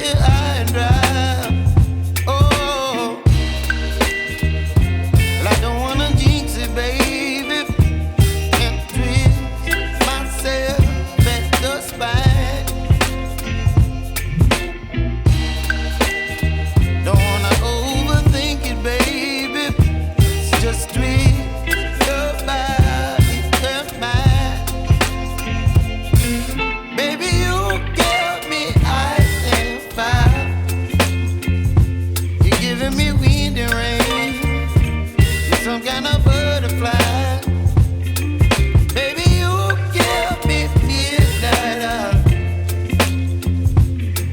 here high and dry. Oh, well, I don't wanna jinx it, baby, and twist myself at the spine. Don't wanna overthink it, baby. It's just twist your body and mine. Baby, you give me ice and fire. You're giving me wind and rain. You're some kind of butterfly. Baby, you give me midnight.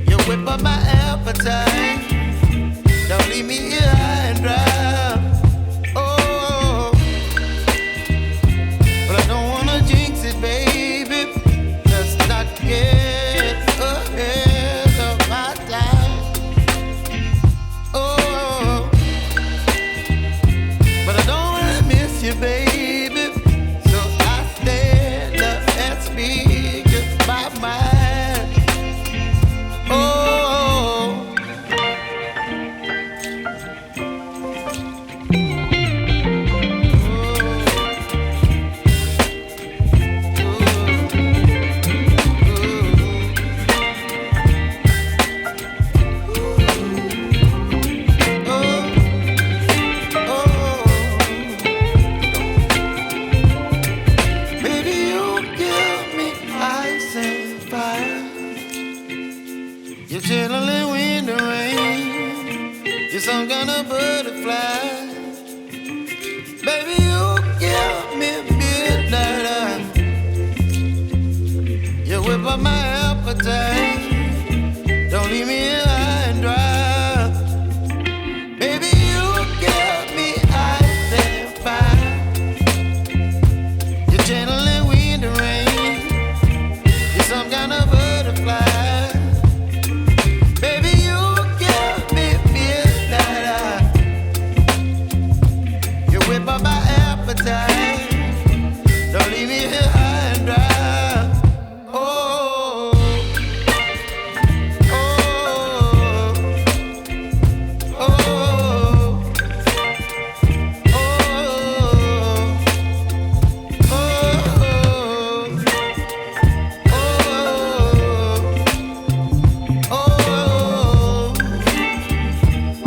You whip up my appetite. Don't leave me here high and dry. Oh, but I don't wanna jinx it, baby. Let's not get ahead of my time. Oh, but I don't wanna miss you, baby. So I stand up and speak my mind. Oh. Baby, you give me ice and fire. You're chilling wind and rain. You're some kind of butterfly. Baby, you give me midnight. You whip up my appetite.